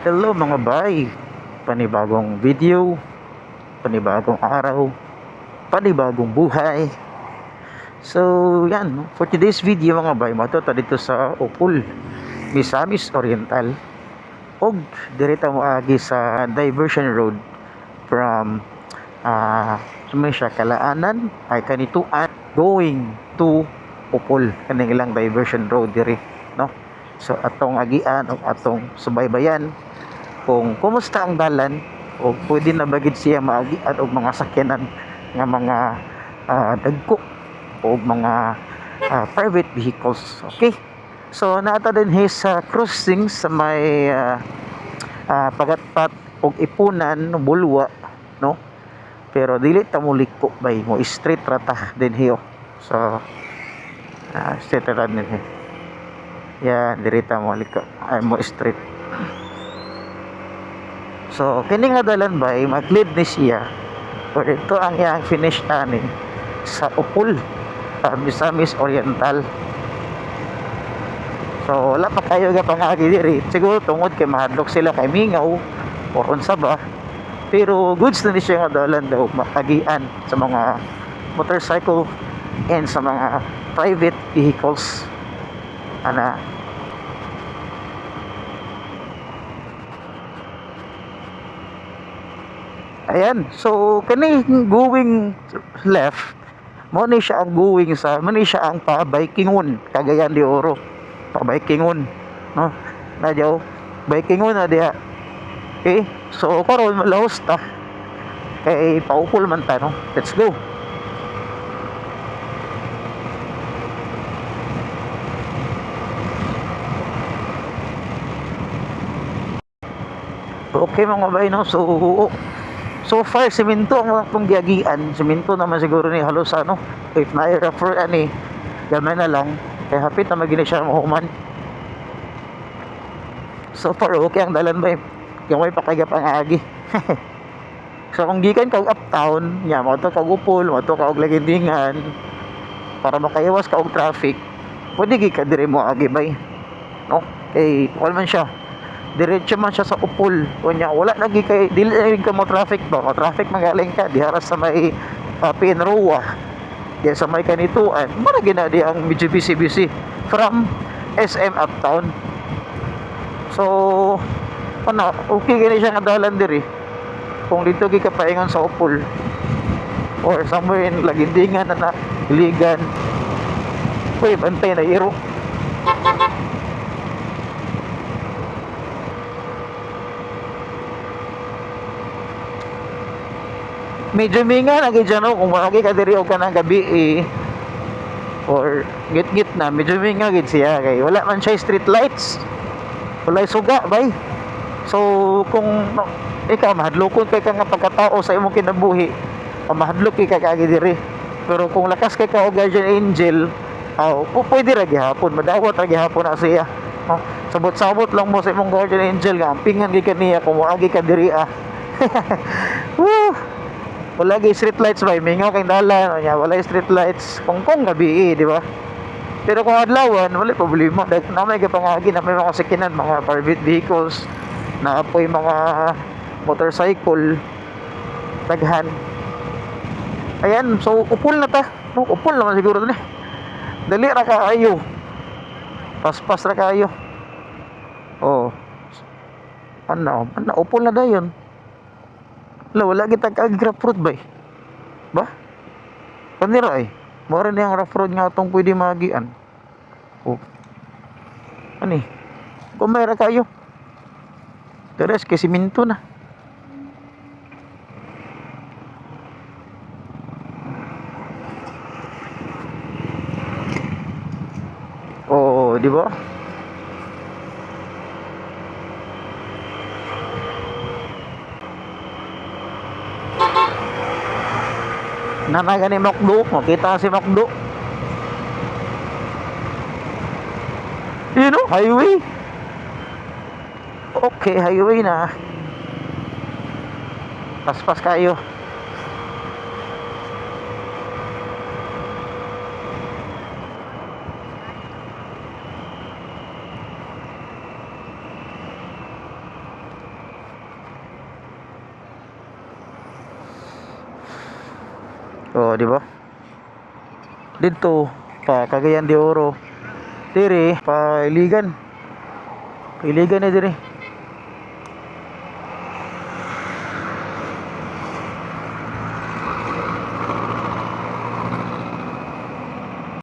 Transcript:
Hello mga bay, panibagong video, panibagong araw, panibagong buhay. So yan, no? For today's video mga bay, matuto dito sa Upol, Misamis Oriental. Og direta mo agi sa diversion road from Sumisya Kalaanan ay kanituan going to Upol, kaning ilang diversion road diri, no? So atong agian o atong subaybayan kung kumusta ang dalan o pwede na bagid siya maagian og mga sakyanan nga mga dagko o mga private vehicles. Okay, so naata din sa crossing sa may pagatpat og Ipunan Bulwa, no, pero dili ta mo liko bay mo straight rata din hiyo. So straight rata din hiyo, yeah, dili ta mo liko ay mo straight. So kini nga dalan bay mag-lead ni siya or ito ang iyang finish ani sa Upol, Misamis Oriental. So wala pa kayo nga pangagi diri, siguro tungod kay mahadlok sila kay mingaw or unsa ba, pero goods na ni siya nga dalan daw makagian sa mga motorcycle and sa mga private vehicles ana. Ayan, so kani going left mo ni siya ang going sa mo ni siya ang pa-bikingon Cagayan de Oro, pa-bikingon, no, na daw bikingon na diha. Okay, so karon malahos ta kay paupol man ta, no, let's go. Okay mga bay, no, so far semento ang akong giagian, semento naman siguro ni halos ano, if na-refer ani gamay na lang kay hapit na magini siya mahuman. So far okay ang dalan bay, gamay pa kay pangagi. So kung gikan kag uptown nya mo to kag Upol, mo to kag Lagindingan para makaiwas ka og traffic, pwede gi ka dire mo agi bay, no, kay wala man siya diretso man siya sa Upol unya wala lagi kay dili ka mo traffic ba, o traffic magaling ka diha sa may Pinroa diha sa may kanituan mara gina di ang medyo busy from SM Uptown. So ano, okay gani siya nga dalan diri kung dito gi ka paingon sa Upol or somewhere in Lagindingan na Iligan, uy bantay na iro. Medyo minga na gid no kung magi ka diri og kanang gabi or git-git na medyo minga gid siya kay wala man siya street lights, wala suga bay. So kung no, ikaw mahadlokon kay ka nga pagkatao sa imong kinabuhi, mahadlok kay ka kagi diri, pero kung lakas kay ka og guardian angel, pwede ra gihapon madawat ra gihapon na siya, no? Sabot-sabot lang mo sa imong guardian angel nga ampingan gid kaniya kung moagi ka diri Woo! Wala gi street lights ba, mingaw kay dalan nya wala street lights kung gabi di ba? Pero kung adlawan wala problema, dahil na may kapangagi na may mga sakinan, mga private vehicles na apoy mga motorcycle taghan. Ayan, so Upol na ta, no, Upol naman siguro ni dali ra kaayo, paspas ra kaayo. Oh ano Upol na dayon. Wala kita kag rough road ba? Kanira mora ni ang rough road nga atong pwede magian. Oh. Ani? Kumera kayo. Teres kay siminto na. Oh, di ba? Nanaga ni Macdo, makita si Macdo. You know, highway. Okay, highway na. Paspas kayo. Oh, di ba? Dito pa Cagayan de Oro. Dire pa Iligan. Iligan na dire.